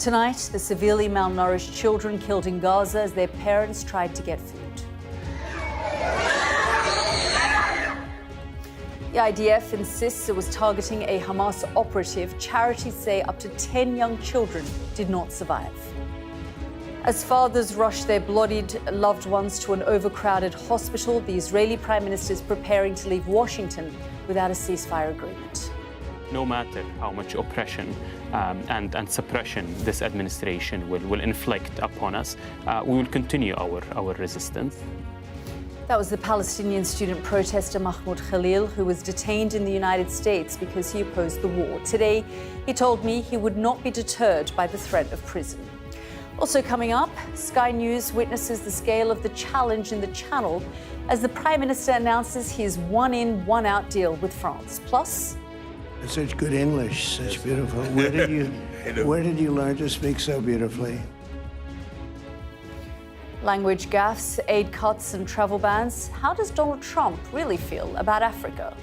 Tonight, the severely malnourished children killed in Gaza as their parents tried to get food. The IDF insists it was targeting a Hamas operative. Charities say up to 10 young children did not survive. As fathers rush their bloodied loved ones to an overcrowded hospital, the Israeli Prime Minister is preparing to leave Washington without a ceasefire agreement. No matter how much oppression and suppression this administration will inflict upon us, we will continue our resistance. That was the Palestinian student protester Mahmoud Khalil, who was detained in the United States because he opposed the war. Today, he told me he would not be deterred by the threat of prison. Also coming up, Sky News witnesses the scale of the challenge in the Channel as the Prime Minister announces his one-in, one-out deal with France. Plus, such good English, such beautiful. Where did you learn to speak so beautifully? language gaffes, aid cuts and travel bans. How does Donald Trump really feel about Africa?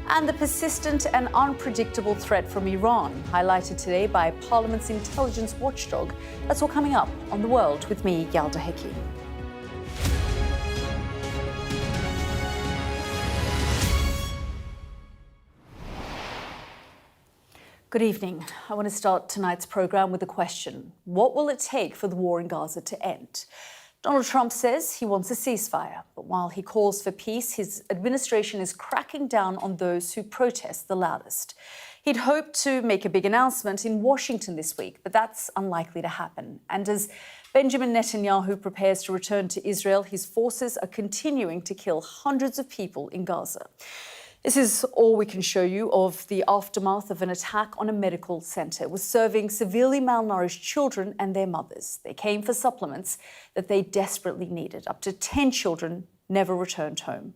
And the persistent and unpredictable threat from Iran, highlighted today by Parliament's intelligence watchdog. That's all coming up on The World with me, Yalda Hakim. Good evening. I want to start tonight's programme with a question. What will it take for the war in Gaza to end? Donald Trump says he wants a ceasefire, but while he calls for peace, his administration is cracking down on those who protest the loudest. He'd hoped to make a big announcement in Washington this week, but that's unlikely to happen. And as Benjamin Netanyahu prepares to return to Israel, his forces are continuing to kill hundreds of people in Gaza. This is all we can show you of the aftermath of an attack on a medical centre. It was serving severely malnourished children and their mothers. They came for supplements that they desperately needed. Up to 10 children never returned home.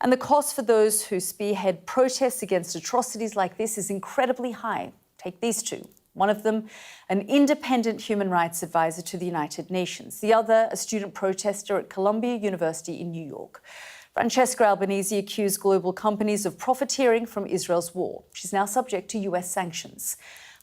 And the cost for those who spearhead protests against atrocities like this is incredibly high. Take these two. One of them, an independent human rights advisor to the United Nations. The other, a student protester at Columbia University in New York. Francesca Albanese accused global companies of profiteering from Israel's war. She's now subject to US sanctions.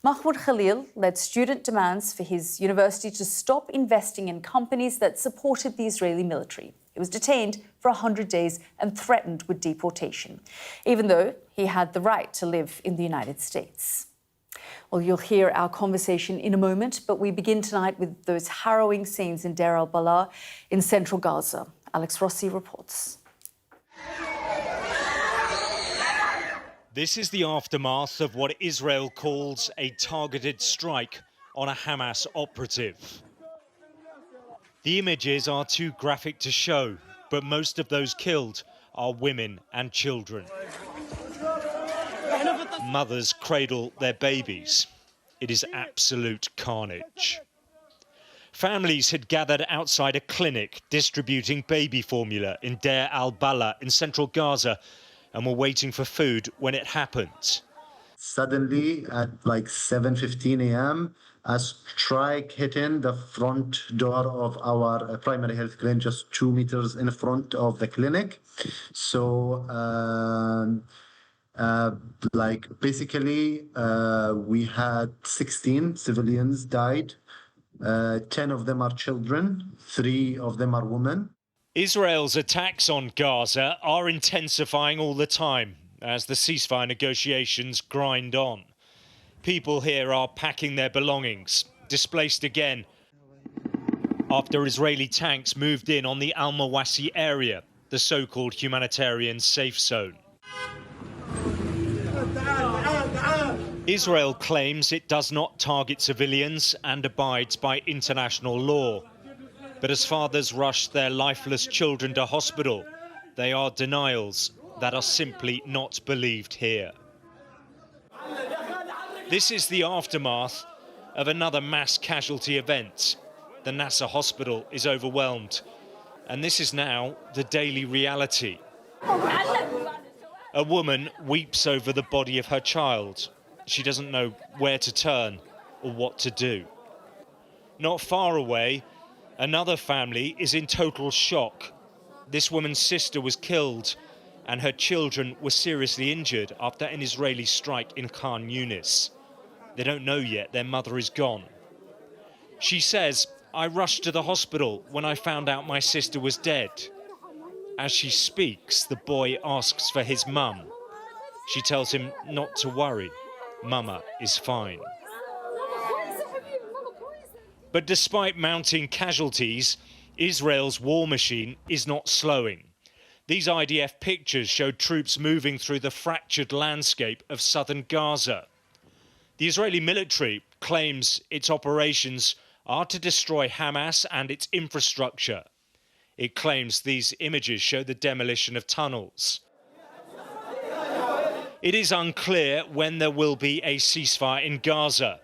Mahmoud Khalil led student demands for his university to stop investing in companies that supported the Israeli military. He was detained for 100 days and threatened with deportation, even though he had the right to live in the United States. Well, you'll hear our conversation in a moment, but we begin tonight with those harrowing scenes in Deir al-Balah in central Gaza. Alex Rossi reports. This is the aftermath of what Israel calls a targeted strike on a Hamas operative. The images are too graphic to show, but most of those killed are women and children. Mothers cradle their babies. It is absolute carnage. Families had gathered outside a clinic distributing baby formula in Deir al-Balah in central Gaza and were waiting for food when it happened. Suddenly, at like 7:15 a.m., a strike hit in the front door of our primary health clinic, just 2 meters in front of the clinic. So, we had 16 civilians died. 10 of them are children, 3 of them are women. Israel's attacks on Gaza are intensifying all the time as the ceasefire negotiations grind on. People here are packing their belongings, displaced again after Israeli tanks moved in on the Al-Mawasi area, the so-called humanitarian safe zone. Israel claims it does not target civilians and abides by international law. But as fathers rush their lifeless children to hospital, they are denials that are simply not believed here. This is the aftermath of another mass casualty event. The Nasser hospital is overwhelmed, and this is now the daily reality. A woman weeps over the body of her child. She doesn't know where to turn or what to do. Not far away, another family is in total shock. This woman's sister was killed and her children were seriously injured after an Israeli strike in Khan Yunis. They don't know yet their mother is gone. She says, "I rushed to the hospital when I found out my sister was dead." As she speaks, the boy asks for his mum. She tells him not to worry. Mama is fine. But despite mounting casualties, Israel's war machine is not slowing. These IDF pictures show troops moving through the fractured landscape of southern Gaza. The Israeli military claims its operations are to destroy Hamas and its infrastructure. It claims these images show the demolition of tunnels. It is unclear when there will be a ceasefire in Gaza.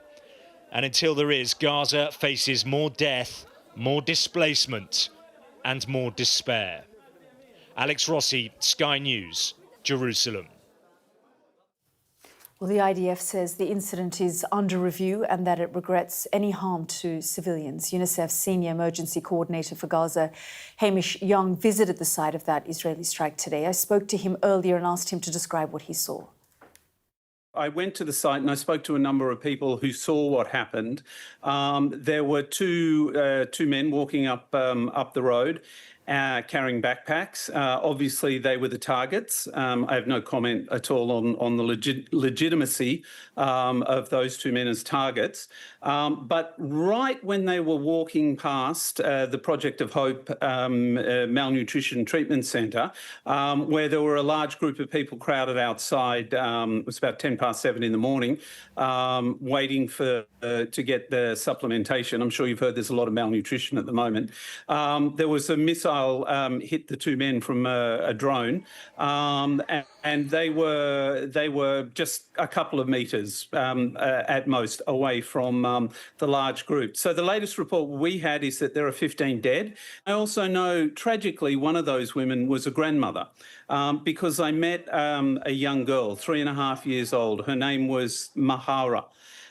And until there is, Gaza faces more death, more displacement, and more despair. Alex Rossi, Sky News, Jerusalem. Well, the IDF says the incident is under review and that it regrets any harm to civilians. UNICEF's senior emergency coordinator for Gaza, Hamish Young, visited the site of that Israeli strike today. I spoke to him earlier and asked him to describe what he saw. I went to the site and I spoke to a number of people who saw what happened. There were two men walking up the road. Carrying backpacks. Obviously, they were the targets. I have no comment at all on the legitimacy of those two men as targets. But right when they were walking past the Project of Hope Malnutrition Treatment Centre, where there were a large group of people crowded outside, it was about 7:10 in the morning, waiting to get the supplementation. I'm sure you've heard there's a lot of malnutrition at the moment. There was a missile hit the two men from a drone, and they were just a couple of metres at most away from the large group. So the latest report we had is that there are 15 dead. I also know, tragically, one of those women was a grandmother, because I met a young girl, 3.5 years old. Her name was Mahara.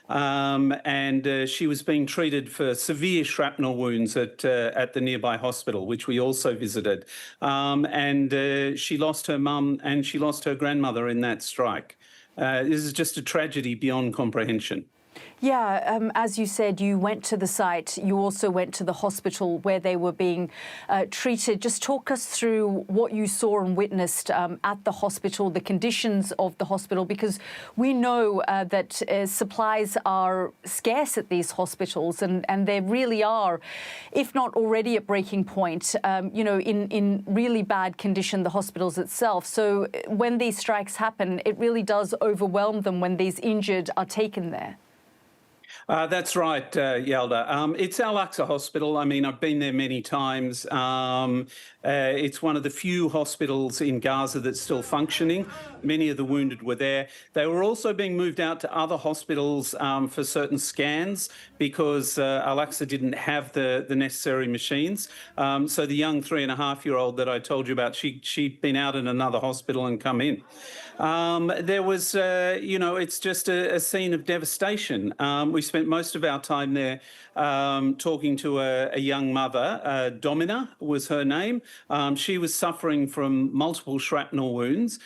And she was being treated for severe shrapnel wounds at the nearby hospital, which we also visited. And she lost her mum and she lost her grandmother in that strike. This is just a tragedy beyond comprehension. Yeah, as you said, you went to the site. You also went to the hospital where they were being treated. Just talk us through what you saw and witnessed at the hospital, the conditions of the hospital, because we know that supplies are scarce at these hospitals, and they really are, if not already at breaking point, in really bad condition, the hospitals itself. So when these strikes happen, it really does overwhelm them when these injured are taken there. That's right, Yalda. It's Al-Aqsa Hospital. I mean, I've been there many times. It's one of the few hospitals in Gaza that's still functioning. Many of the wounded were there. They were also being moved out to other hospitals for certain scans because Al-Aqsa didn't have the necessary machines. So the young 3.5-year-old that I told you about, she'd been out in another hospital and come in. There was, it's just a scene of devastation. We spent most of our time there talking to a young mother. Domina was her name. She was suffering from multiple shrapnel wounds.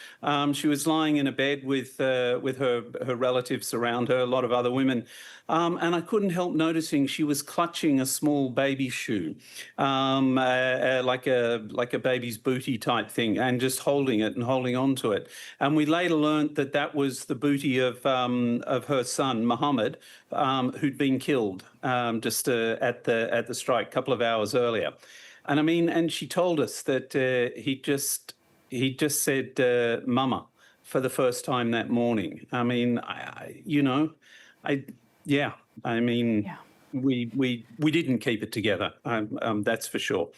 She was lying in a bed with her relatives around her, a lot of other women. And I couldn't help noticing she was clutching a small baby shoe, like a baby's booty type thing, and just holding it and holding on to it. And we later learnt that that was the booty of her son, Mohammed, who'd been killed just at the strike a couple of hours earlier. And I mean, and she told us that he just said "mama" for the first time that morning. I mean, we didn't keep it together, that's for sure.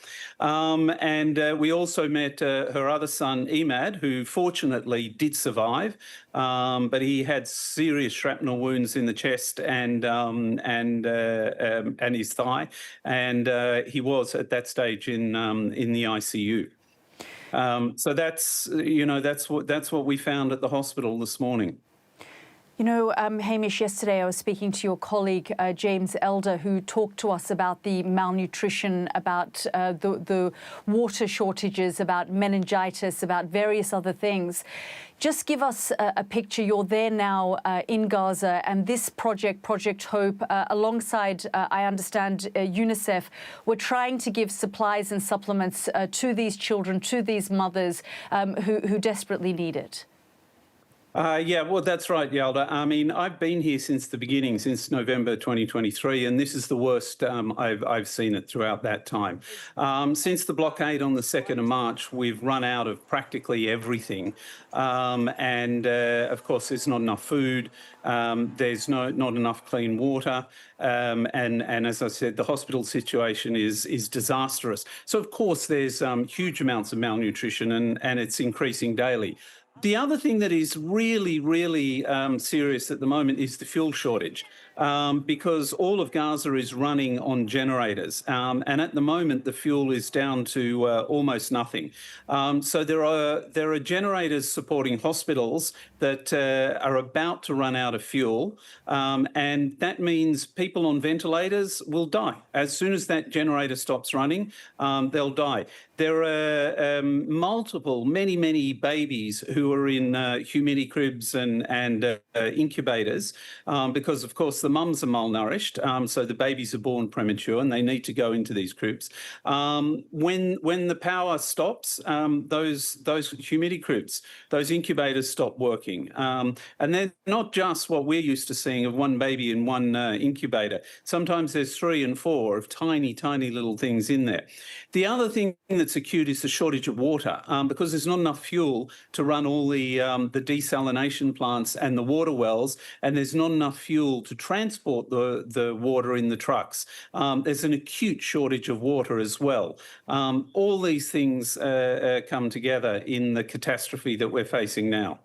And we also met her other son, Emad, who fortunately did survive, but he had serious shrapnel wounds in the chest and his thigh, and he was at that stage in the ICU. So that's what we found at the hospital this morning. You know, Hamish, yesterday I was speaking to your colleague, James Elder, who talked to us about the malnutrition, about the water shortages, about meningitis, about various other things. Just give us a picture. You're there now in Gaza, and this project, Project Hope, alongside, I understand, UNICEF, we're trying to give supplies and supplements to these children, to these mothers who desperately need it. Yeah, well, that's right, Yalda. I mean, I've been here since the beginning, since November 2023, and this is the worst I've seen it throughout that time. Since the blockade on the 2nd of March, we've run out of practically everything. Of course, there's not enough food. There's not enough clean water. And as I said, the hospital situation is disastrous. So, of course, there's huge amounts of malnutrition, and it's increasing daily. The other thing that is really, really serious at the moment is the fuel shortage, because all of Gaza is running on generators. And at the moment, the fuel is down to almost nothing. So there are generators supporting hospitals that are about to run out of fuel. And that means people on ventilators will die. As soon as that generator stops running, they'll die. There are many babies who are in humidity cribs and incubators because, of course, the mums are malnourished, so the babies are born premature and they need to go into these cribs. When the power stops, those humidity cribs, those incubators stop working. And they're not just what we're used to seeing of one baby in one incubator. Sometimes there's 3 and 4 of tiny little things in there. The other thing that's acute is the shortage of water because there's not enough fuel to run all the desalination plants and the water wells, and there's not enough fuel to transport the water in the trucks. There's an acute shortage of water as well. All these things come together in the catastrophe that we're facing now.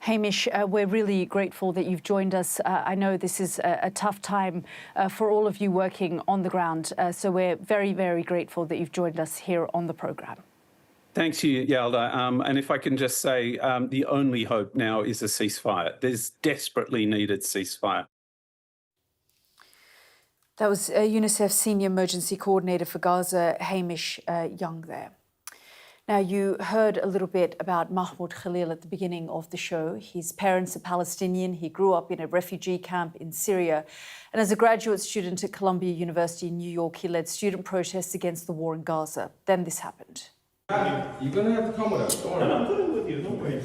Hamish, we're really grateful that you've joined us. I know this is a tough time for all of you working on the ground, so we're very grateful that you've joined us here on the programme. Thanks, Yalda. And if I can just say, the only hope now is a ceasefire. There's desperately needed ceasefire. That was UNICEF Senior Emergency Coordinator for Gaza, Hamish Young there. Now, you heard a little bit about Mahmoud Khalil at the beginning of the show. His parents are Palestinian. He grew up in a refugee camp in Syria. And as a graduate student at Columbia University in New York, he led student protests against the war in Gaza. Then this happened. You're going to have to come with us. Don't worry. I'm coming with you. No way.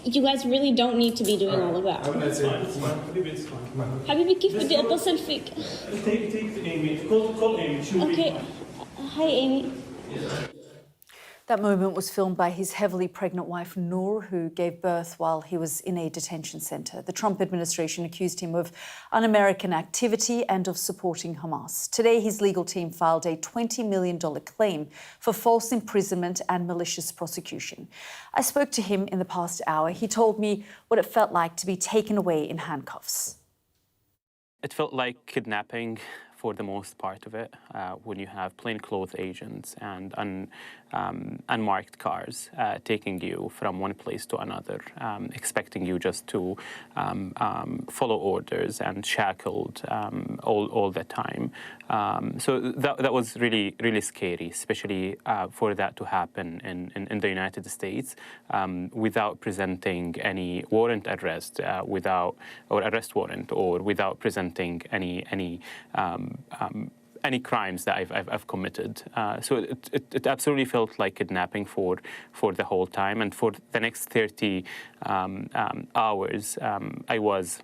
You guys really don't need to be doing all of that. Habibi, كيف بدي أتصل فيك? Take Amy. Call Amy. Okay. Hi, Amy. That moment was filmed by his heavily pregnant wife, Noor, who gave birth while he was in a detention centre. The Trump administration accused him of un-American activity and of supporting Hamas. Today, his legal team filed a $20 million claim for false imprisonment and malicious prosecution. I spoke to him in the past hour. He told me what it felt like to be taken away in handcuffs. It felt like kidnapping for the most part of it, when you have plainclothes agents and unmarked cars taking you from one place to another, expecting you just to follow orders and shackled all the time. So that was really scary, especially for that to happen in the United States without presenting any warrant arrest, or arrest warrant, or without presenting any crimes that I've committed. So it absolutely felt like kidnapping for the whole time. And for the next 30 hours, I was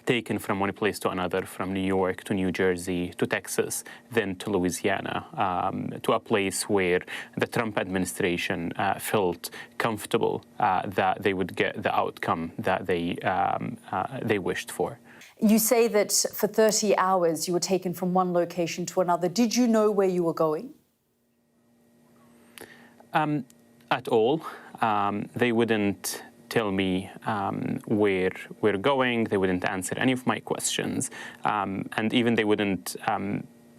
taken from one place to another, from New York to New Jersey to Texas, then to Louisiana, to a place where the Trump administration felt comfortable that they would get the outcome that they wished for. You say that for 30 hours you were taken from one location to another. Did you know where you were going? At all. They wouldn't tell me where we're going. They wouldn't answer any of my questions. And even they wouldn't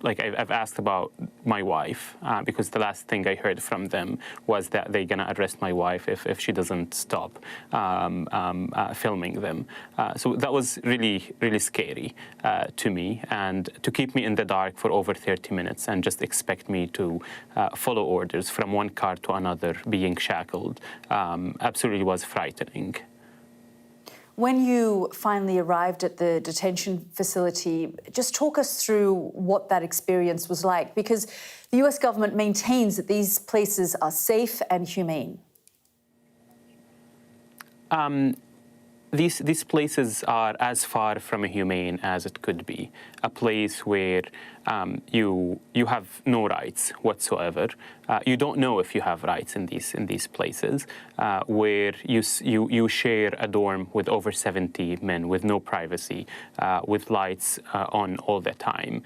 I've asked about my wife because the last thing I heard from them was that they're gonna arrest my wife if she doesn't stop filming them. So that was really, really scary to me, and to keep me in the dark for over 30 minutes and just expect me to follow orders from one car to another, being shackled, absolutely was frightening. When you finally arrived at the detention facility, just talk us through what that experience was like, because the US government maintains that these places are safe and humane. These places are as far from humane as it could be. A place where you have no rights whatsoever. You don't know if you have rights in these places, where you share a dorm with over 70 men with no privacy, with lights on all the time,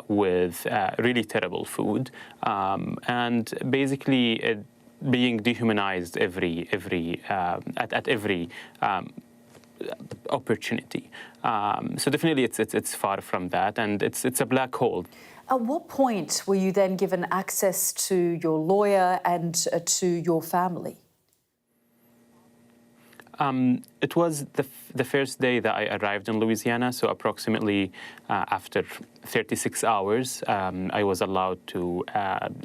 with really terrible food, and basically being dehumanized at every opportunity. So definitely it's far from that, and it's a black hole. At what point were you then given access to your lawyer and to your family? It was the first day that I arrived in Louisiana, so approximately after 36 hours, I was allowed to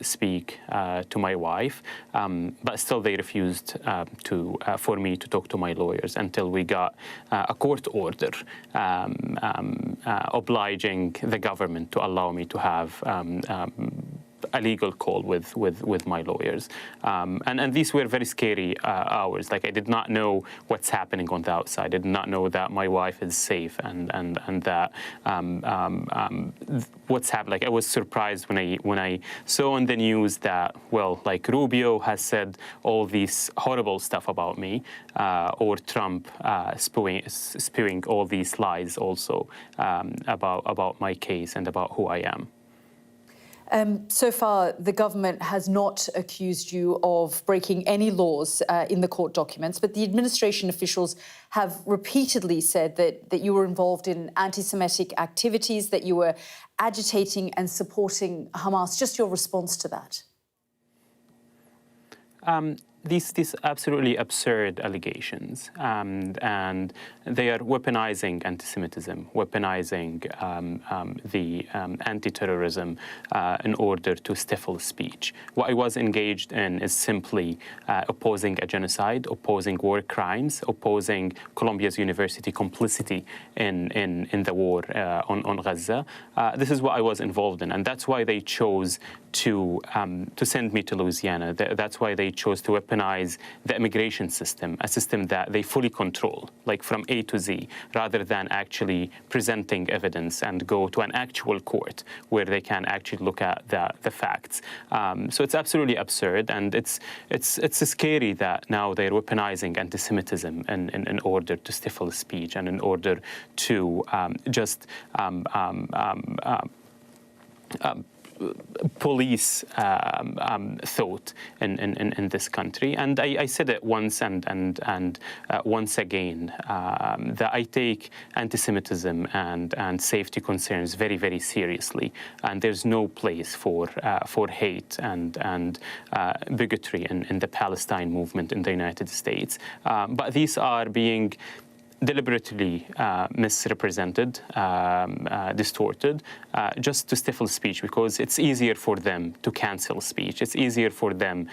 speak to my wife, but still they refused for me to talk to my lawyers until we got a court order obliging the government to allow me to have a legal call with my lawyers, and these were very scary hours. Like, I did not know what's happening on the outside. I did not know that my wife is safe, and that what's happened. Like, I was surprised when I saw on the news that, well, like, Rubio has said all these horrible stuff about me, or Trump spewing all these lies also about my case and about who I am. So far, the government has not accused you of breaking any laws in the court documents, but the administration officials have repeatedly said that you were involved in anti-Semitic activities, that you were agitating and supporting Hamas. Just your response to that? These absolutely absurd allegations, and they are weaponizing anti-Semitism, weaponizing the anti-terrorism in order to stifle speech. What I was engaged in is simply opposing a genocide, opposing war crimes, opposing Columbia's university complicity in the war on Gaza. This is what I was involved in, and that's why they chose to send me to Louisiana. That's why they chose to weaponize the immigration system, a system that they fully control, like from A to Z, rather than actually presenting evidence and go to an actual court where they can actually look at the facts. So it's absolutely absurd, and it's scary that now they're weaponizing anti-Semitism in order to stifle speech and in order to just police thought in this country. And I said it once and once again that I take anti-Semitism and safety concerns very, very seriously. And there's no place for hate and bigotry in the Palestine movement in the United States. But these are being deliberately misrepresented, distorted, just to stifle speech, because it's easier for them to cancel speech. It's easier for them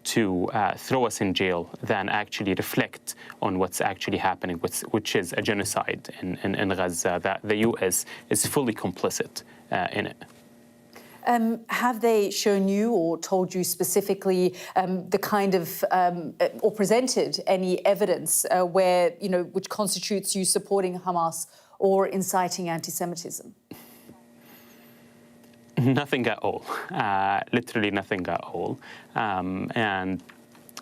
to throw us in jail than actually reflect on what's actually happening, which is a genocide in Gaza, that the U.S. is fully complicit in it. Have they shown you or told you specifically the kind of, or presented any evidence where, which constitutes you supporting Hamas or inciting anti-Semitism? Nothing at all, literally nothing at all. And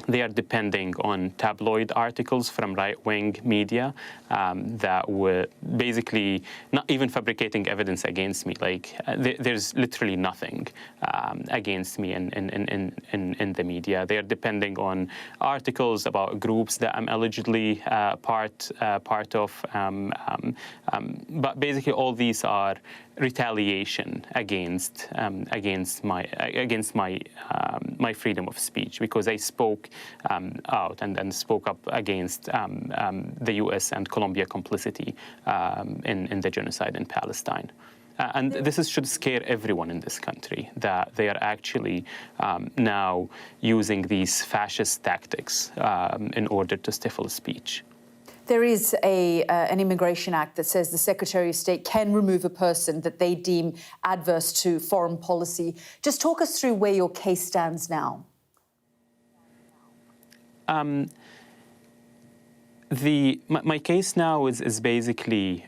they are depending on tabloid articles from right-wing media that were basically not even fabricating evidence against me. Like there's literally nothing against me in the media. They are depending on articles about groups that I'm allegedly part of. But basically, all these are retaliation against my freedom of speech, because I spoke out and spoke up against the U.S. and Colombia complicity in the genocide in Palestine. And this should scare everyone in this country, that they are actually now using these fascist tactics in order to stifle speech. There is an immigration act that says the Secretary of State can remove a person that they deem adverse to foreign policy. Just talk us through where your case stands now. My case now is basically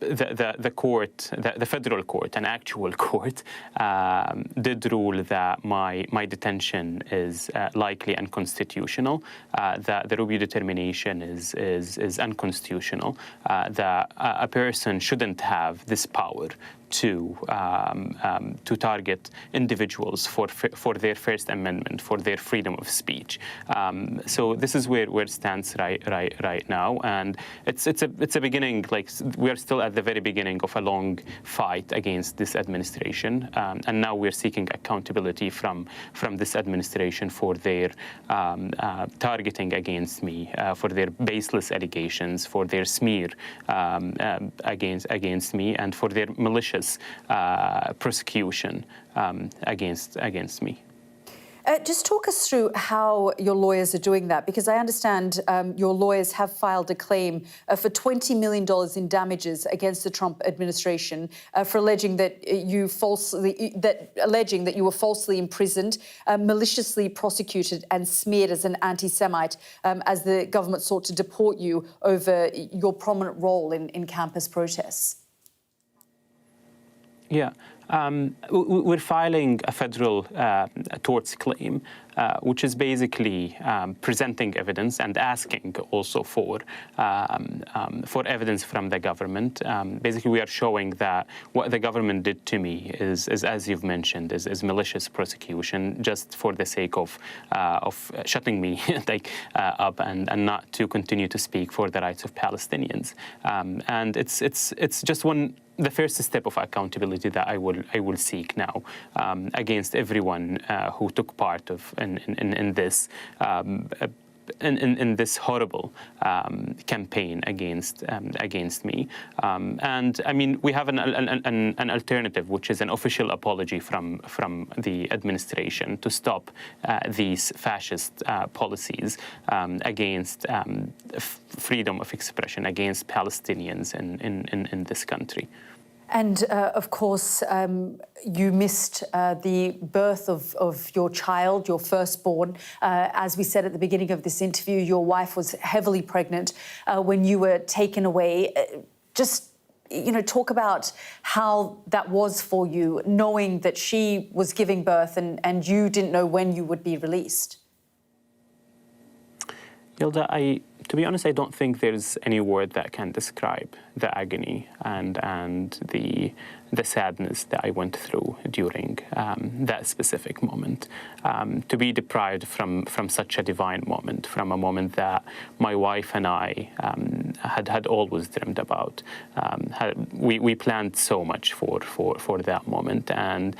the court, the federal court, an actual court, did rule that my detention is likely unconstitutional, that the Rubio determination is unconstitutional, that a person shouldn't have this power to target individuals for their First Amendment, for their freedom of speech. So this is where it stands right now, and it's a beginning. Like, we are still at the very beginning of a long fight against this administration, and now we're seeking accountability from this administration for their targeting against me, for their baseless allegations, for their smear against me, and for their malicious prosecution against me. Just talk us through how your lawyers are doing that, because I understand your lawyers have filed a claim for $20 million in damages against the Trump administration for alleging that you were falsely imprisoned, maliciously prosecuted and smeared as an anti-Semite as the government sought to deport you over your prominent role in campus protests. Yeah, we're filing a federal torts claim, which is basically presenting evidence and asking also for evidence from the government. Basically, we are showing that what the government did to me is as you've mentioned, is malicious prosecution, just for the sake of shutting me up and not to continue to speak for the rights of Palestinians. And it's just the first step of accountability that I will seek now against everyone who took part in this horrible campaign against me. And I mean, we have an alternative, which is an official apology from the administration to stop these fascist policies against freedom of expression, against Palestinians in this country. And, of course, you missed the birth of your child, your firstborn. As we said at the beginning of this interview, your wife was heavily pregnant when you were taken away. Just, talk about how that was for you, knowing that she was giving birth and you didn't know when you would be released. Yalda, to be honest, I don't think there's any word that can describe the agony and the sadness that I went through during that specific moment. To be deprived from such a divine moment, from a moment that my wife and I had always dreamed about. We planned so much for that moment, and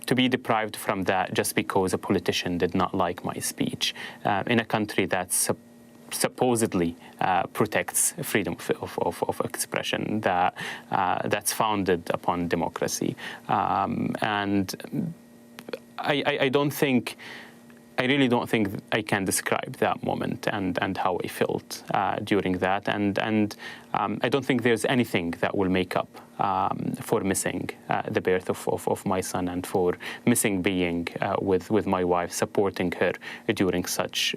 to be deprived from that just because a politician did not like my speech in a country that's supposedly protects freedom of expression, that's founded upon democracy. And I really don't think I can describe that moment and how I felt during that. And I don't think there's anything that will make up for missing the birth of my son, and for missing being with my wife, supporting her during such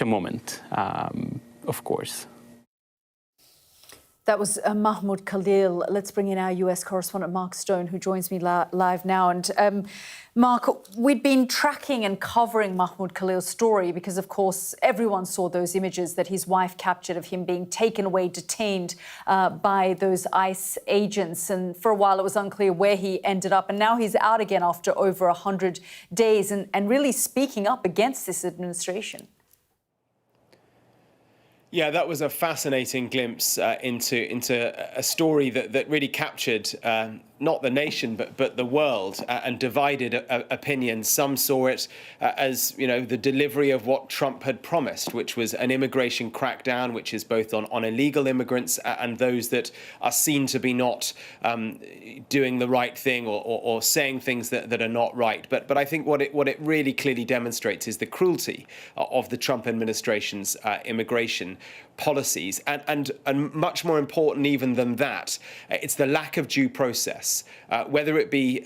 a moment, of course. That was Mahmoud Khalil. Let's bring in our US correspondent, Mark Stone, who joins me live now. And Mark, we'd been tracking and covering Mahmoud Khalil's story because, of course, everyone saw those images that his wife captured of him being taken away, detained by those ICE agents. And for a while, it was unclear where he ended up. And now he's out again after over 100 days and really speaking up against this administration. Yeah, that was a fascinating glimpse into a story that really captured not the nation but the world and divided opinions. Some saw it as, you know, the delivery of what Trump had promised, which was an immigration crackdown, which is both on illegal immigrants and those that are seen to be not doing the right thing or saying things that are not right. But I think what it really clearly demonstrates is the cruelty of the Trump administration's immigration policies, and much more important even than that, it's the lack of due process, whether it be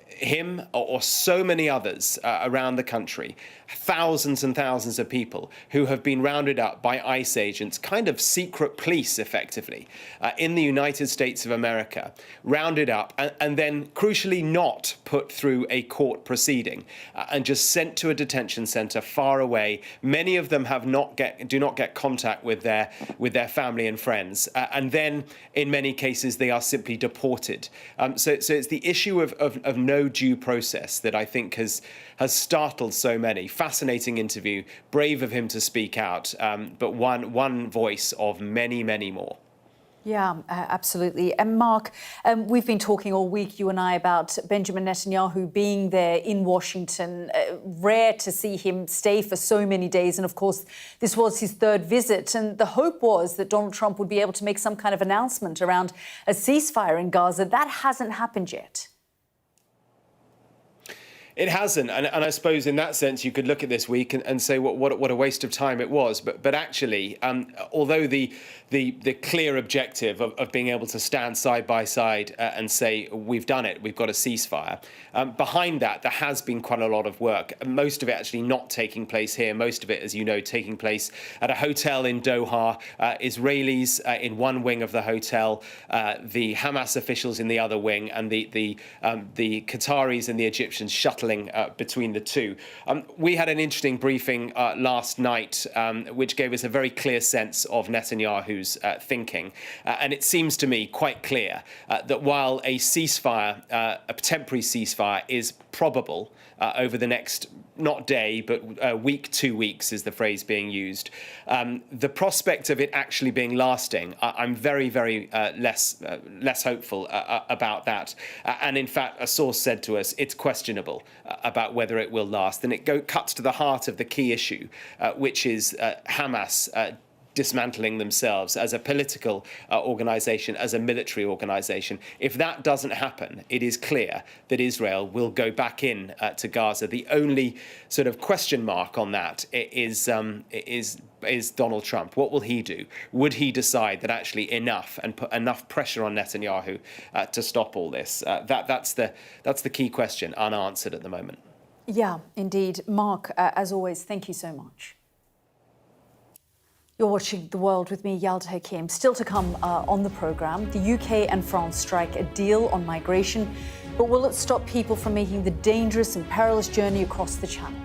him or so many others around the country, thousands and thousands of people who have been rounded up by ICE agents, kind of secret police effectively, in the United States of America, rounded up and then crucially not put through a court proceeding and just sent to a detention center far away. Many of them do not get contact with their family and friends, and then in many cases they are simply deported. So it's the issue of no due process that I think has startled so many. Fascinating interview, brave of him to speak out, but one voice of many, many more. Yeah, absolutely. And Mark, we've been talking all week, you and I, about Benjamin Netanyahu being there in Washington. Rare to see him stay for so many days. And of course, this was his third visit. And the hope was that Donald Trump would be able to make some kind of announcement around a ceasefire in Gaza. That hasn't happened yet. It hasn't, and I suppose in that sense you could look at this week and say what a waste of time it was. But actually, although the clear objective of being able to stand side by side and say we've done it, we've got a ceasefire, behind that there has been quite a lot of work. Most of it actually not taking place here. Most of it, as you know, taking place at a hotel in Doha. Israelis in one wing of the hotel, the Hamas officials in the other wing, and the Qataris and the Egyptians shuttling between the two. We had an interesting briefing last night, which gave us a very clear sense of Netanyahu's thinking. And it seems to me quite clear that while a ceasefire, a temporary ceasefire, is probable over the next, not day, but week, 2 weeks is the phrase being used, the prospect of it actually being lasting, I'm very, very less hopeful about that. And in fact, a source said to us, it's questionable about whether it will last. And it cuts to the heart of the key issue, which is Hamas dismantling themselves as a political organization, as a military organization. If that doesn't happen, it is clear that Israel will go back in to Gaza. The only sort of question mark on that is Donald Trump. What will he do? Would he decide that actually enough and put enough pressure on Netanyahu to stop all this? That's the key question, unanswered at the moment. Yeah, indeed. Mark, as always, thank you so much. You're watching The World with me, Yalda Hakim. Still to come on the programme, the UK and France strike a deal on migration, but will it stop people from making the dangerous and perilous journey across the Channel?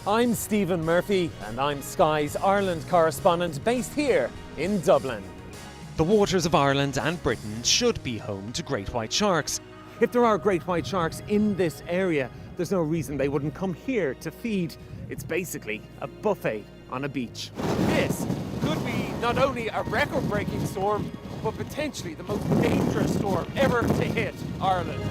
I'm Stephen Murphy, and I'm Sky's Ireland correspondent based here in Dublin. The waters of Ireland and Britain should be home to great white sharks. If there are great white sharks in this area, there's no reason they wouldn't come here to feed. It's basically a buffet on a beach. This could be not only a record-breaking storm, but potentially the most dangerous storm ever to hit Ireland.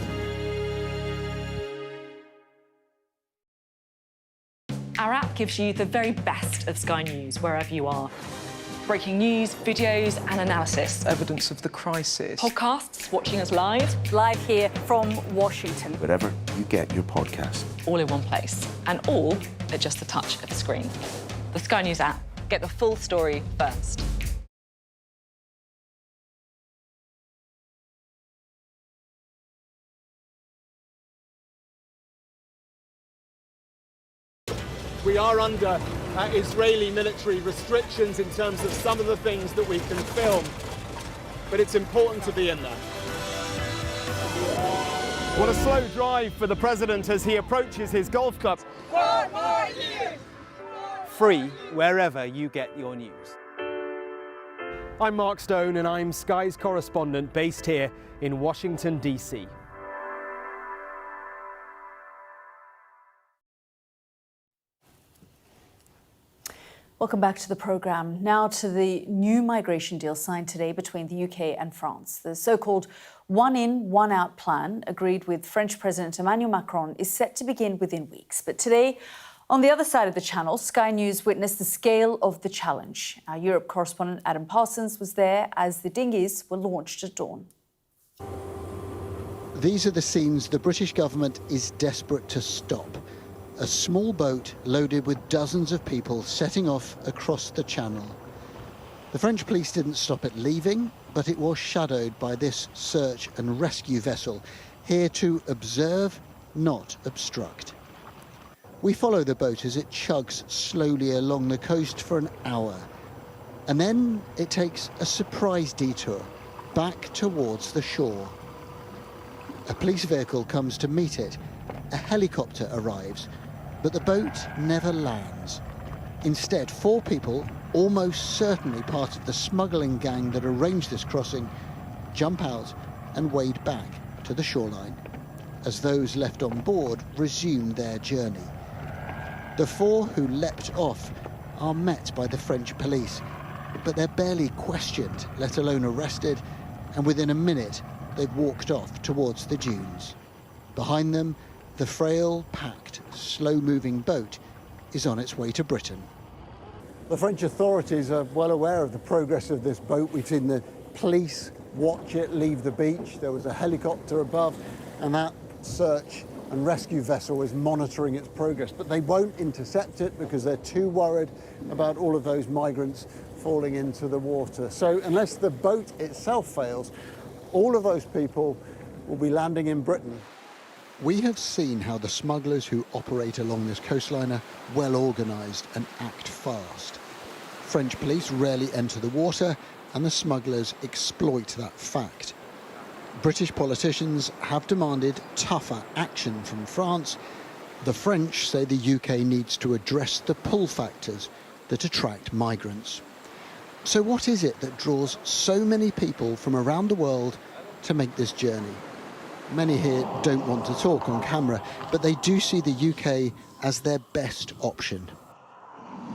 Our app gives you the very best of Sky News wherever you are. Breaking news, videos and analysis. Evidence of the crisis. Podcasts, watching us live. Live here from Washington. Wherever you get your podcast. All in one place. And all at just the touch of a screen. The Sky News app. Get the full story first. We are under Israeli military restrictions in terms of some of the things that we can film, but it's important to be in there. What a slow drive for the president as he approaches his golf club. 4 more years! Free wherever you get your news. I'm Mark Stone and I'm Sky's correspondent based here in Washington, D.C. Welcome back to the programme. Now to the new migration deal signed today between the UK and France. The so-called one-in, one-out plan, agreed with French President Emmanuel Macron, is set to begin within weeks. But today, on the other side of the channel, Sky News witnessed the scale of the challenge. Our Europe correspondent Adam Parsons was there as the dinghies were launched at dawn. These are the scenes the British government is desperate to stop. A small boat loaded with dozens of people setting off across the channel. The French police didn't stop it leaving, but it was shadowed by this search and rescue vessel, here to observe, not obstruct. We follow the boat as it chugs slowly along the coast for an hour. And then it takes a surprise detour back towards the shore. A police vehicle comes to meet it. A helicopter arrives. But the boat never lands. Instead, 4 people, almost certainly part of the smuggling gang that arranged this crossing, jump out and wade back to the shoreline as those left on board resume their journey. The 4 who leapt off are met by the French police, but they're barely questioned, let alone arrested, and within a minute they've walked off towards the dunes. Behind them, the frail, packed, slow-moving boat is on its way to Britain. The French authorities are well aware of the progress of this boat. We've seen the police watch it leave the beach. There was a helicopter above, and that search and rescue vessel is monitoring its progress. But they won't intercept it because they're too worried about all of those migrants falling into the water. So unless the boat itself fails, all of those people will be landing in Britain. We have seen how the smugglers who operate along this coastline are well organised and act fast. French police rarely enter the water, and the smugglers exploit that fact. British politicians have demanded tougher action from France. The French say the UK needs to address the pull factors that attract migrants. So what is it that draws so many people from around the world to make this journey? Many here don't want to talk on camera, but they do see the UK as their best option.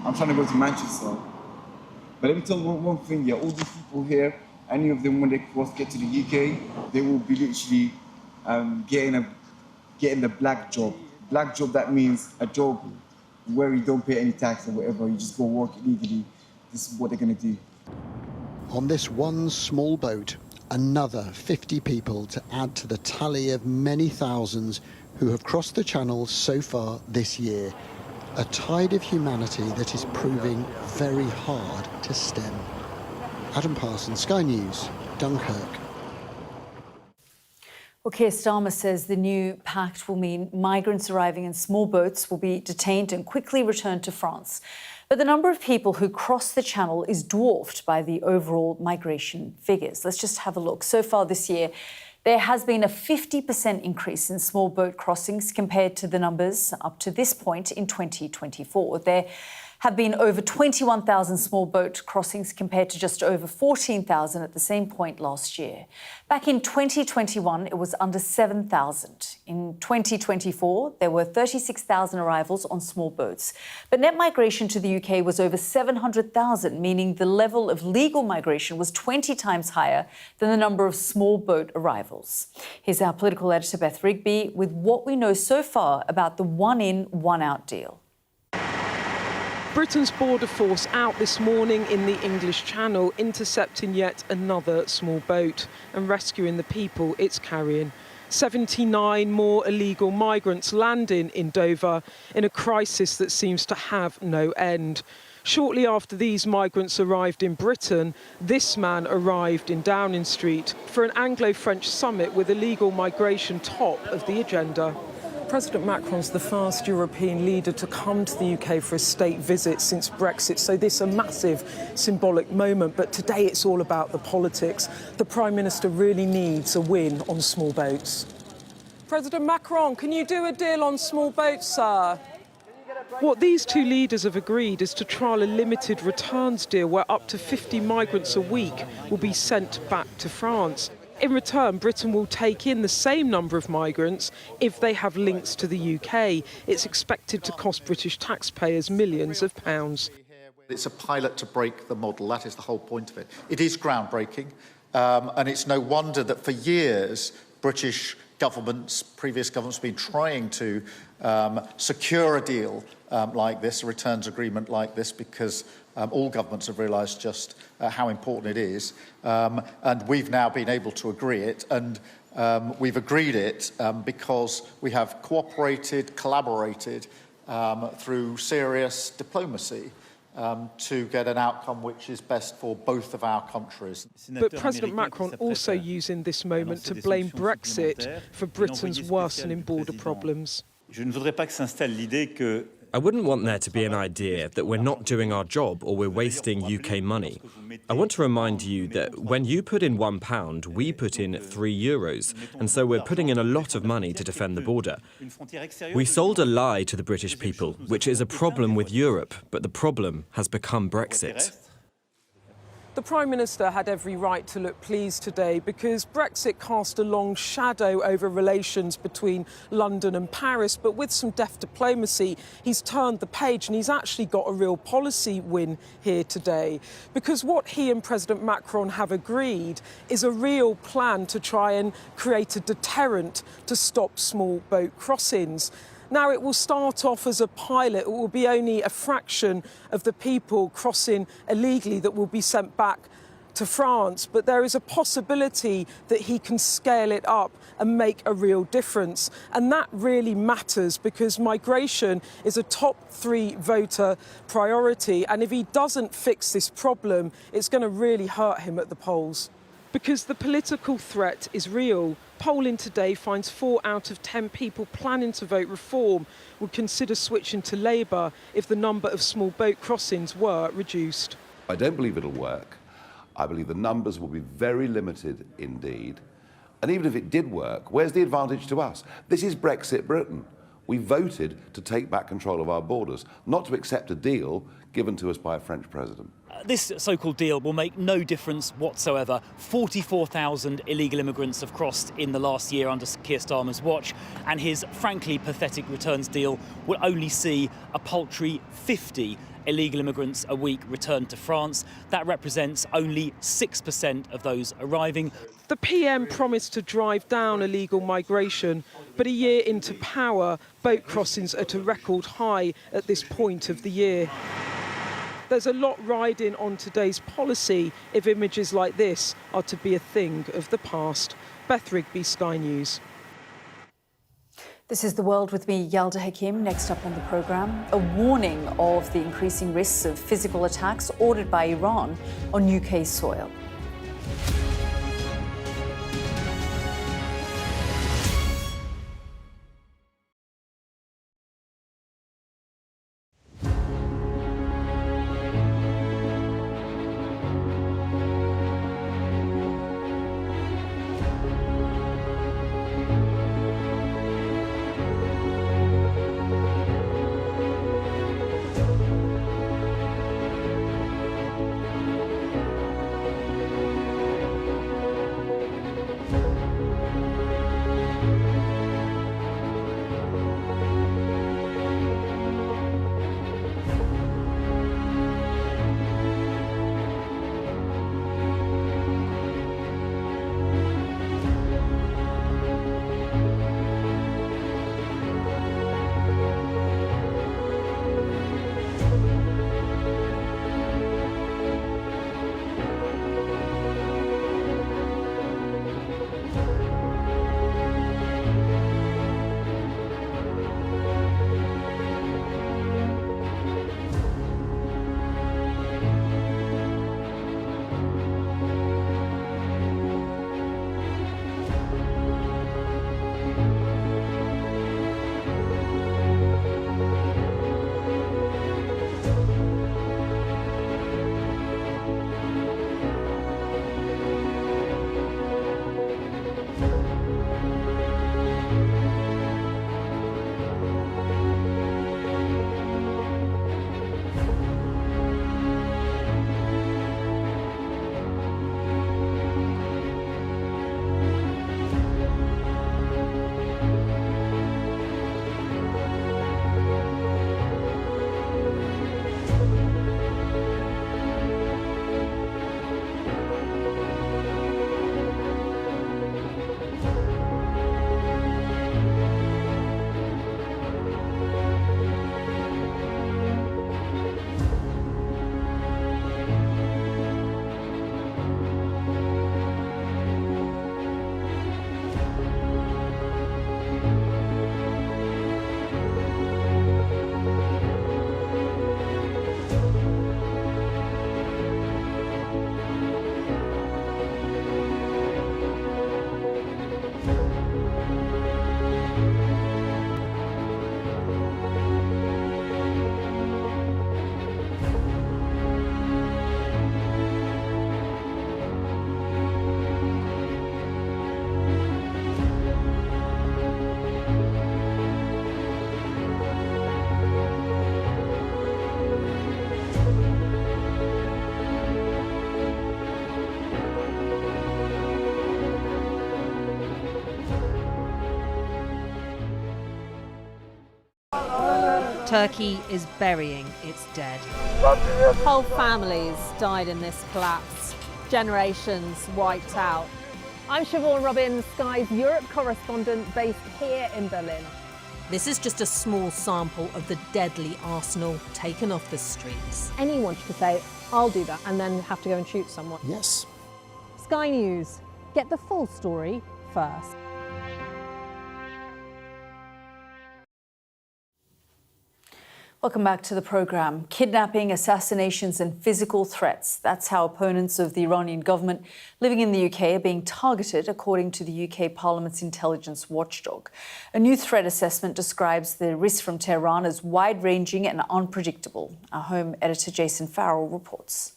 I'm trying to go to Manchester. But let me tell you one thing, yeah, all these people here, any of them when they get to the UK, they will be literally getting the black job. Black job, that means a job where you don't pay any tax or whatever, you just go work illegally. This is what they're going to do. On this one small boat, another 50 people to add to the tally of many thousands who have crossed the channel so far this year. A tide of humanity that is proving very hard to stem. Adam Parsons, Sky News, Dunkirk. Well, Keir Starmer says the new pact will mean migrants arriving in small boats will be detained and quickly returned to France. But the number of people who cross the channel is dwarfed by the overall migration figures. Let's just have a look. So far this year, there has been a 50% increase in small boat crossings compared to the numbers up to this point in 2024. There have been over 21,000 small boat crossings compared to just over 14,000 at the same point last year. Back in 2021, it was under 7,000. In 2024, there were 36,000 arrivals on small boats. But net migration to the UK was over 700,000, meaning the level of legal migration was 20 times higher than the number of small boat arrivals. Here's our political editor, Beth Rigby, with what we know so far about the one-in, one-out deal. Britain's border force out this morning in the English Channel, intercepting yet another small boat and rescuing the people it's carrying. 79 more illegal migrants landing in Dover in a crisis that seems to have no end. Shortly after these migrants arrived in Britain, this man arrived in Downing Street for an Anglo-French summit with illegal migration top of the agenda. President Macron's the first European leader to come to the UK for a state visit since Brexit, so this is a massive symbolic moment. But today it's all about the politics. The Prime Minister really needs a win on small boats. President Macron, can you do a deal on small boats, sir? What these two leaders have agreed is to trial a limited returns deal where up to 50 migrants a week will be sent back to France. In return, Britain will take in the same number of migrants if they have links to the UK. It's expected to cost British taxpayers millions of pounds. It's a pilot to break the model. That is the whole point of it. It is groundbreaking, and it's no wonder that for years British governments, previous governments, have been trying to secure a deal like this, a returns agreement like this, because all governments have realised just how important it is. And we've now been able to agree it. And we've agreed it because we have cooperated, collaborated through serious diplomacy to get an outcome which is best for both of our countries. But President Macron also using this moment to blame Brexit for Britain's worsening border problems. I wouldn't want there to be an idea that we're not doing our job or we're wasting UK money. I want to remind you that when you put in £1, we put in €3, and so we're putting in a lot of money to defend the border. We sold a lie to the British people, which is a problem with Europe, but the problem has become Brexit. The Prime Minister had every right to look pleased today because Brexit cast a long shadow over relations between London and Paris, but with some deft diplomacy, he's turned the page and he's actually got a real policy win here today. Because what he and President Macron have agreed is a real plan to try and create a deterrent to stop small boat crossings. Now, it will start off as a pilot. It will be only a fraction of the people crossing illegally that will be sent back to France. But there is a possibility that he can scale it up and make a real difference. And that really matters because migration is a top 3 voter priority. And if he doesn't fix this problem, it's going to really hurt him at the polls. Because the political threat is real. Polling today finds 4 out of 10 people planning to vote reform would consider switching to Labour if the number of small boat crossings were reduced. I don't believe it'll work. I believe the numbers will be very limited indeed. And even if it did work, where's the advantage to us? This is Brexit Britain. We voted to take back control of our borders, not to accept a deal given to us by a French president. This so-called deal will make no difference whatsoever. 44,000 illegal immigrants have crossed in the last year under Keir Starmer's watch, and his frankly pathetic returns deal will only see a paltry 50 illegal immigrants a week returned to France. That represents only 6% of those arriving. The PM promised to drive down illegal migration, but a year into power, boat crossings are at a record high at this point of the year. There's a lot riding on today's policy if images like this are to be a thing of the past. Beth Rigby, Sky News. This is The World with me, Yalda Hakim. Next up on the programme, a warning of the increasing risks of physical attacks ordered by Iran on UK soil. Turkey is burying its dead. Whole families died in this collapse. Generations wiped out. I'm Siobhan Robbins, Sky's Europe correspondent based here in Berlin. This is just a small sample of the deadly arsenal taken off the streets. Anyone could say, I'll do that, and then have to go and shoot someone. Yes. Sky News, get the full story first. Welcome back to the programme. Kidnapping, assassinations and physical threats. That's how opponents of the Iranian government living in the UK are being targeted, according to the UK Parliament's intelligence watchdog. A new threat assessment describes the risk from Tehran as wide-ranging and unpredictable. Our home editor Jason Farrell reports.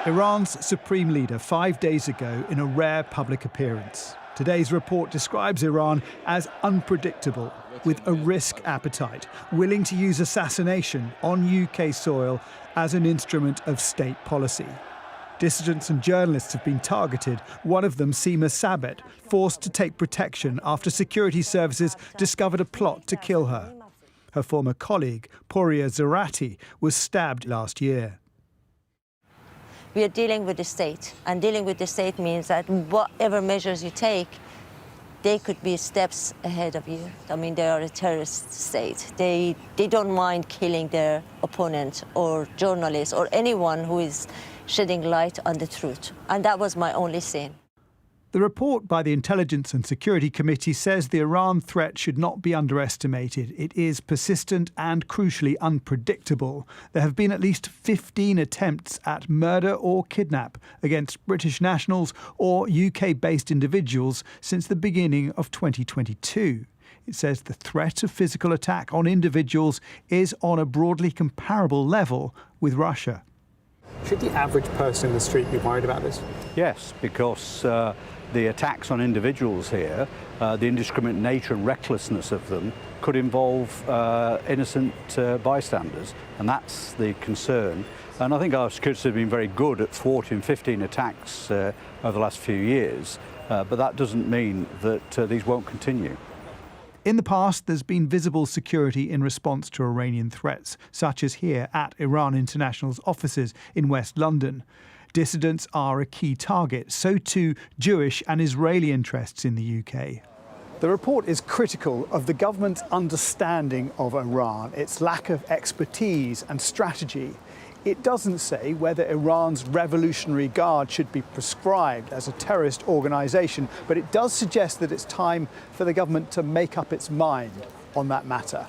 Iran's supreme leader 5 days ago in a rare public appearance. Today's report describes Iran as unpredictable, with a risk appetite, willing to use assassination on UK soil as an instrument of state policy. Dissidents and journalists have been targeted, one of them Seema Sabet, forced to take protection after security services discovered a plot to kill her. Her former colleague, Poria Zarati, was stabbed last year. We are dealing with the state, and dealing with the state means that whatever measures you take, they could be steps ahead of you. I mean, they are a terrorist state. They don't mind killing their opponent or journalists or anyone who is shedding light on the truth. And that was my only sin. The report by the Intelligence and Security Committee says the Iran threat should not be underestimated. It is persistent and crucially unpredictable. There have been at least 15 attempts at murder or kidnap against British nationals or UK-based individuals since the beginning of 2022. It says the threat of physical attack on individuals is on a broadly comparable level with Russia. Should the average person in the street be worried about this? Yes, because the attacks on individuals here, the indiscriminate nature and recklessness of them could involve innocent bystanders, and that's the concern. And I think our securities have been very good at thwarting 15 attacks over the last few years, but that doesn't mean that these won't continue. In the past, there's been visible security in response to Iranian threats, such as here at Iran International's offices in West London. Dissidents are a key target, so too Jewish and Israeli interests in the UK. The report is critical of the government's understanding of Iran, its lack of expertise and strategy. It doesn't say whether Iran's Revolutionary Guard should be prescribed as a terrorist organisation, but it does suggest that it's time for the government to make up its mind on that matter.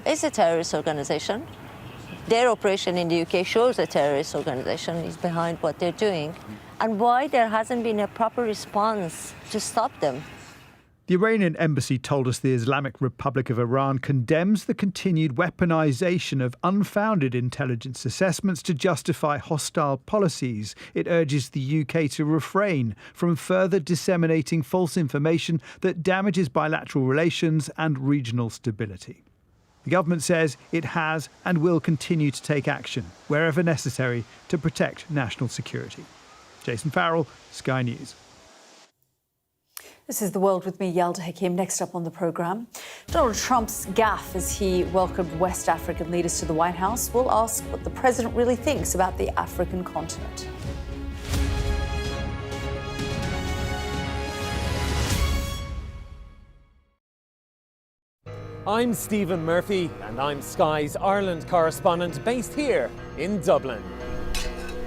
It's a terrorist organisation. Their operation in the UK shows a terrorist organisation is behind what they're doing, and why there hasn't been a proper response to stop them. The Iranian embassy told us the Islamic Republic of Iran condemns the continued weaponization of unfounded intelligence assessments to justify hostile policies. It urges the UK to refrain from further disseminating false information that damages bilateral relations and regional stability. The government says it has and will continue to take action, wherever necessary, to protect national security. Jason Farrell, Sky News. This is The World with me, Yalda Hakim. Next up on the programme, Donald Trump's gaffe as he welcomed West African leaders to the White House. We'll ask what the president really thinks about the African continent. I'm Stephen Murphy, and I'm Sky's Ireland correspondent based here in Dublin.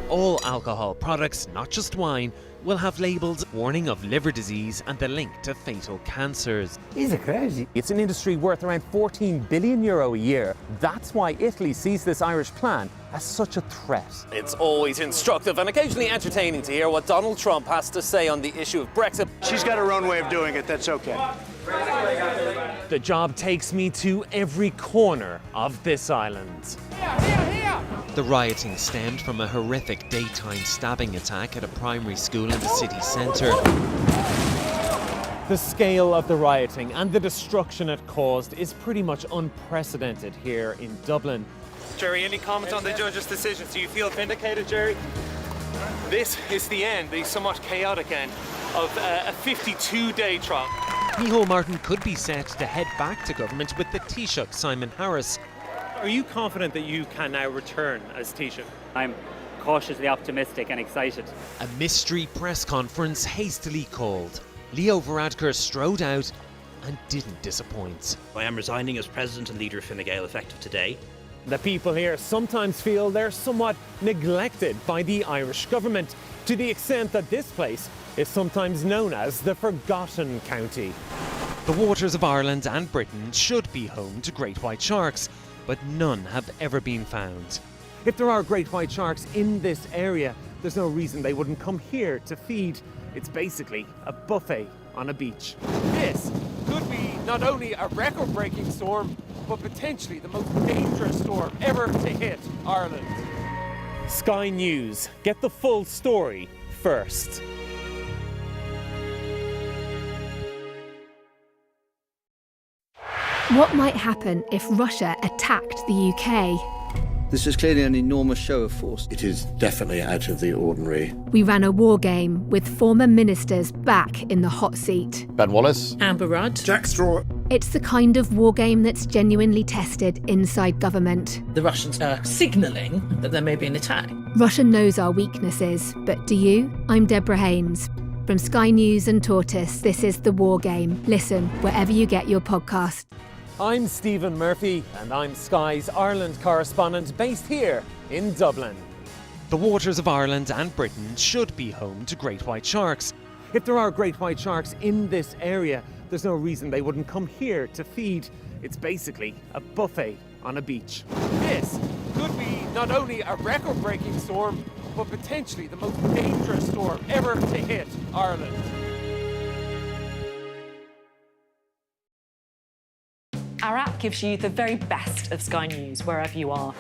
All alcohol products, not just wine, will have labels warning of liver disease and the link to fatal cancers. Is it crazy? It's an industry worth around €14 billion a year. That's why Italy sees this Irish plan as such a threat. It's always instructive and occasionally entertaining to hear what Donald Trump has to say on the issue of Brexit. She's got her own way of doing it, that's okay. The job takes me to every corner of this island. The rioting stemmed from a horrific daytime stabbing attack at a primary school in the city centre. The scale of the rioting and the destruction it caused is pretty much unprecedented here in Dublin. Jerry, any comment on the judge's decisions? Do you feel vindicated, Jerry? This is the end, the somewhat chaotic end, of a 52-day trial. Micheál Martin could be set to head back to government with the Taoiseach Simon Harris. Are you confident that you can now return as Taoiseach? I'm cautiously optimistic and excited. A mystery press conference hastily called. Leo Varadkar strode out and didn't disappoint. I am resigning as President and Leader of Fine Gael effective today. The people here sometimes feel they're somewhat neglected by the Irish government, to the extent that this place is sometimes known as the Forgotten County. The waters of Ireland and Britain should be home to great white sharks, but none have ever been found. If there are great white sharks in this area, there's no reason they wouldn't come here to feed. It's basically a buffet on a beach. This could be not only a record-breaking storm, but potentially the most dangerous storm ever to hit Ireland. Sky News, get the full story first. What might happen if Russia attacked the UK? This is clearly an enormous show of force. It is definitely out of the ordinary. We ran a war game with former ministers back in the hot seat. Ben Wallace. Amber Rudd. Jack Straw. It's the kind of war game that's genuinely tested inside government. The Russians are signalling that there may be an attack. Russia knows our weaknesses, but do you? I'm Deborah Haynes. From Sky News and Tortoise, this is The War Game. Listen wherever you get your podcast. I'm Stephen Murphy, and I'm Sky's Ireland correspondent based here in Dublin. The waters of Ireland and Britain should be home to great white sharks. If there are great white sharks in this area, there's no reason they wouldn't come here to feed. It's basically a buffet on a beach. This could be not only a record-breaking storm, but potentially the most dangerous storm ever to hit Ireland. Our app gives you the very best of Sky News wherever you are.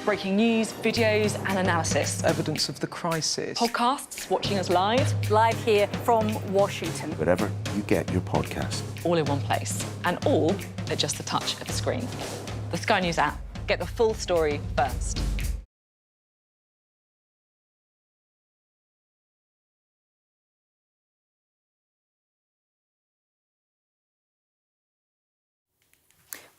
Breaking news, videos and analysis. Evidence of the crisis. Podcasts, watching us live. Live here from Washington. Wherever you get your podcast. All in one place. And all at just the touch of a screen. The Sky News app. Get the full story first.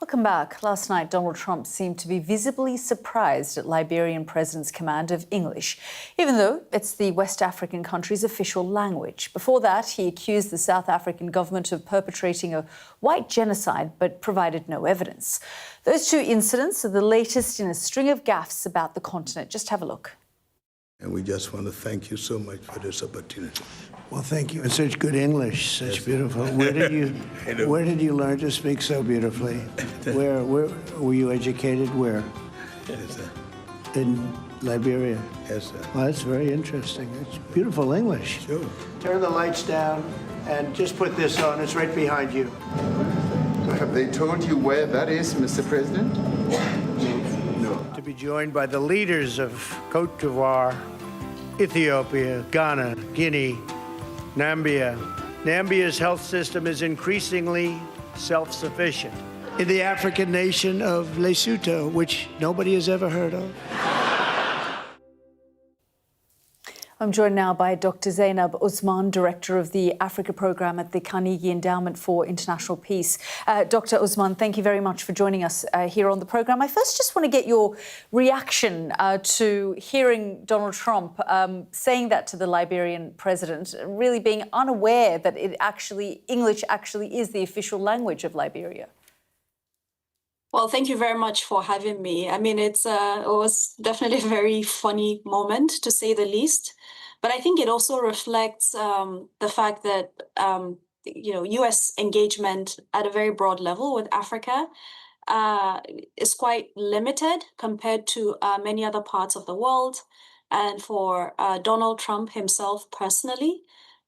Welcome back. Last night, Donald Trump seemed to be visibly surprised at Liberian President's command of English, even though it's the West African country's official language. Before that, he accused the South African government of perpetrating a white genocide, but provided no evidence. Those two incidents are the latest in a string of gaffes about the continent. Just have a look. And we just want to thank you so much for this opportunity. Well, thank you. And such good English, such beautiful. Where did you learn to speak so beautifully? Where were you educated? Where? Yes, sir. In Liberia. Yes, sir. Well, that's very interesting. It's beautiful English. Sure. Turn the lights down and just put this on. It's right behind you. Have they told you where that is, Mr. President? No. To be joined by the leaders of Cote d'Ivoire, Ethiopia, Ghana, Guinea, Nambia. Nambia's health system is increasingly self-sufficient. In the African nation of Lesotho, which nobody has ever heard of. I'm joined now by Dr. Zainab Osman, Director of the Africa Programme at the Carnegie Endowment for International Peace. Dr. Osman, thank you very much for joining us here on the programme. I first just want to get your reaction to hearing Donald Trump saying that to the Liberian president, really being unaware that English actually is the official language of Liberia. Well, thank you very much for having me. I mean, it was definitely a very funny moment, to say the least. But I think it also reflects the fact that, U.S. engagement at a very broad level with Africa is quite limited compared to many other parts of the world. And for Donald Trump himself personally,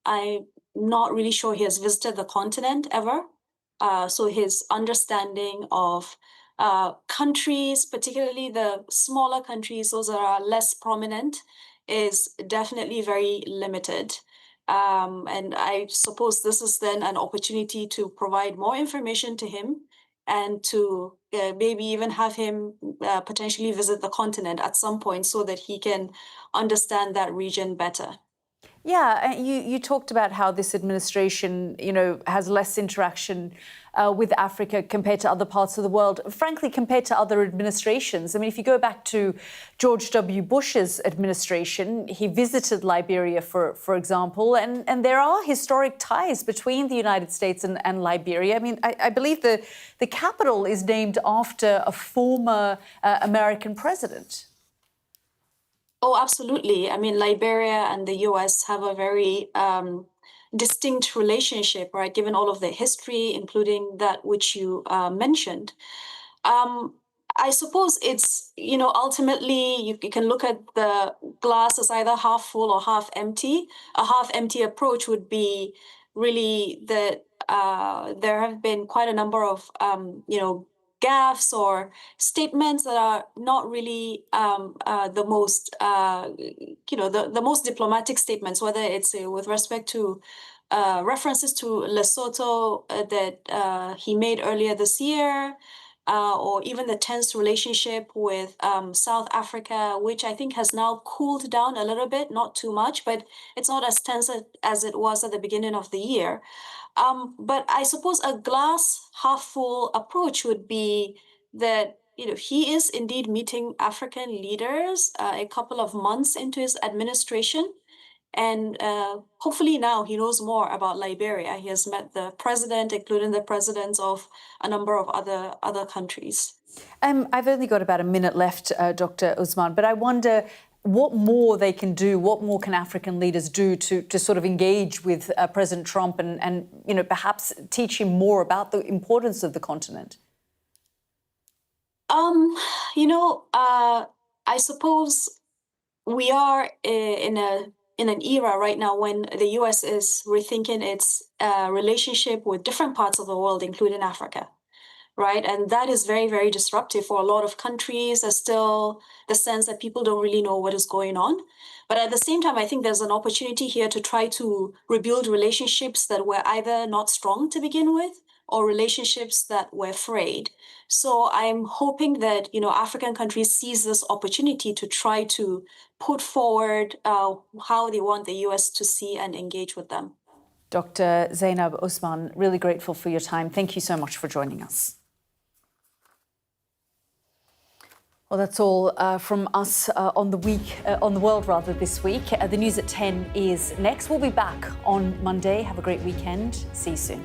I'm not really sure he has visited the continent ever. So his understanding of countries, particularly the smaller countries, those that are less prominent, is definitely very limited. And I suppose this is then an opportunity to provide more information to him and to maybe even have him potentially visit the continent at some point so that he can understand that region better. Yeah, you talked about how this administration, has less interaction with Africa compared to other parts of the world, frankly, compared to other administrations. I mean, if you go back to George W. Bush's administration, he visited Liberia, for example, and there are historic ties between the United States and Liberia. I mean, I believe the capital is named after a former American president. Oh, absolutely. I mean, Liberia and the US have a very distinct relationship, right? Given all of the history, including that which you mentioned. I suppose it's, ultimately you can look at the glass as either half full or half empty. A half empty approach would be really that there have been quite a number of, gaffes or statements that are not really the most, the most diplomatic statements, whether it's with respect to references to Lesotho that he made earlier this year, or even the tense relationship with South Africa, which I think has now cooled down a little bit, not too much, but it's not as tense as it was at the beginning of the year. But I suppose a glass half full approach would be that, he is indeed meeting African leaders a couple of months into his administration. And hopefully now he knows more about Liberia. He has met the president, including the presidents of a number of other countries. I've only got about a minute left, Dr. Osman, but I wonder what more they can do, what more can African leaders do to sort of engage with President Trump and perhaps teach him more about the importance of the continent? I suppose we are in an era right now when the U.S. is rethinking its relationship with different parts of the world, including Africa. Right. And that is very, very disruptive for a lot of countries. There's still the sense that people don't really know what is going on. But at the same time, I think there's an opportunity here to try to rebuild relationships that were either not strong to begin with or relationships that were frayed. So I'm hoping that, African countries seize this opportunity to try to put forward how they want the U.S. to see and engage with them. Dr. Zainab Osman, really grateful for your time. Thank you so much for joining us. Well, that's all from us on the world rather this week. The news at 10 is next. We'll be back on Monday. Have a great weekend. See you soon.